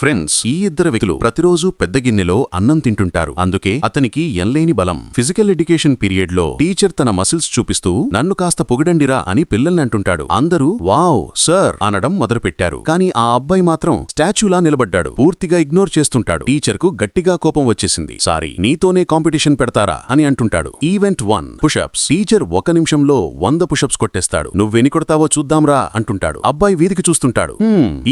Friends, ఈ ఇద్దరు వ్యక్తులు ప్రతిరోజు పెద్ద గిన్నెలో అన్నం తింటుంటారు. అందుకే అతనికి ఎనలేని బలం. ఫిజికల్ ఎడ్యుకేషన్ పీరియడ్ లో టీచర్ తన మసిల్స్ చూపిస్తూ నన్ను కాస్త పొగిడండిరా అని పిల్లల్ని అంటుంటాడు. అందరూ వావ్ సర్ అనడం మొదలుపెట్టారు. కానీ ఆ అబ్బాయి మాత్రం స్టాచ్యూలా నిలబడ్డాడు. పూర్తిగా ఇగ్నోర్ చేస్తుంటాడు. టీచర్ కు గట్టిగా కోపం వచ్చేసింది. సారీ, నీతోనే కాంపిటీషన్ పెడతారా అని అంటుంటాడు. Event 1 push-ups. టీచర్ 1 నిమిషంలో 100 పుషప్స్ కొట్టేస్తాడు. నువ్వెన్ని కొడతావో చూద్దాంరా అంటుంటాడు. అబ్బాయి వీధికి చూస్తుంటాడు.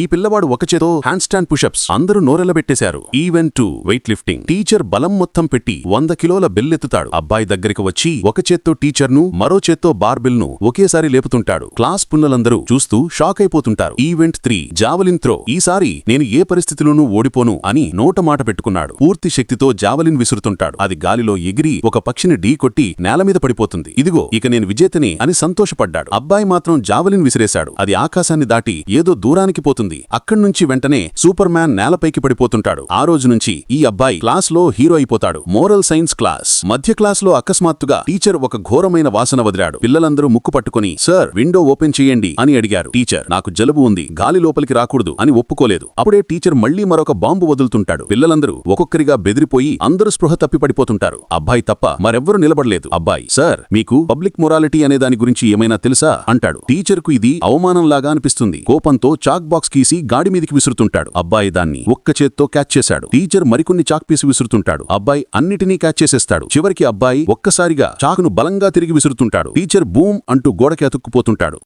ఈ పిల్లవాడు ఒక చేతో హ్యాండ్ స్టాండ్ పుషప్స్. అందరూ నోరెళ్లబెట్టేశారు. Event 2 weight lifting. టీచర్ బలం మొత్తం పెట్టి 100 కిలోల బెల్లెత్తుతాడు. అబ్బాయి దగ్గరికి వచ్చి ఒక చేత్తో టీచర్ ను, మరో చేత్తో బార్బిల్ ను ఒకేసారి లేపుతుంటాడు. క్లాస్ పుల్లలందరూ చూస్తూ షాక్ అయిపోతుంటారు. Event 3 javelin throw. ఈసారి నేను ఏ పరిస్థితిలోనూ ఓడిపోను అని నోట మాట పెట్టుకున్నాడు. పూర్తి శక్తితో జావలిన్ విసురుతుంటాడు. అది గాలిలో ఎగిరి ఒక పక్షిని ఢీ కొట్టి నేలమీద పడిపోతుంది. ఇదిగో ఇక నేను విజేతని అని సంతోషపడ్డాడు. అబ్బాయి మాత్రం జావలిన్ విసిరేశాడు. అది ఆకాశాన్ని దాటి ఏదో దూరానికి పోతుంది. అక్కడ్నుంచి వెంటనే సూపర్ మ్యాన్ నేలపైకి పడిపోతుంటాడు. ఆ రోజు నుంచి ఈ అబ్బాయి క్లాస్ లో హీరో అయిపోతాడు. Moral science class. మధ్య క్లాస్ లో అకస్మాత్తుగా టీచర్ ఒక ఘోరమైన వాసన వదిలాడు. పిల్లలందరూ ముక్కు పట్టుకుని సార్ విండో ఓపెన్ చేయండి అని అడిగారు. టీచర్ నాకు జలుబు ఉంది, గాలి లోపలికి రాకూడదు అని ఒప్పుకోలేదు. అప్పుడే టీచర్ మళ్లీ మరొక బాంబు వదులుతుంటాడు. పిల్లలందరూ ఒక్కొక్కరిగా బెదిరిపోయి అందరూ స్పృహ తప్పి పడిపోతుంటారు. అబ్బాయి తప్ప మరెవ్వరూ నిలబడలేదు. అబ్బాయి సార్ మీకు పబ్లిక్ మొరాలిటీ అనే దాని గురించి ఏమైనా తెలుసా అంటాడు. టీచర్ కు ఇది అవమానంలాగా అనిపిస్తుంది. కోపంతో చాక్ బాక్స్ గీసి గాడి మీదికి విసురుతుంటాడు. అబ్బాయి దాన్ని ఒక్క చేత్తో క్యాచ్ చేశాడు. టీచర్ మరికొన్ని చాక్ పీసు విసురుతుంటాడు. అబ్బాయి అన్నిటినీ క్యాచ్ చేసేస్తాడు. చివరికి అబ్బాయి ఒక్కసారిగా చాకును బలంగా తిరిగి విసురుతుంటాడు. టీచర్ బూమ్ అంటూ గోడకి అతుక్కుపోతుంటాడు.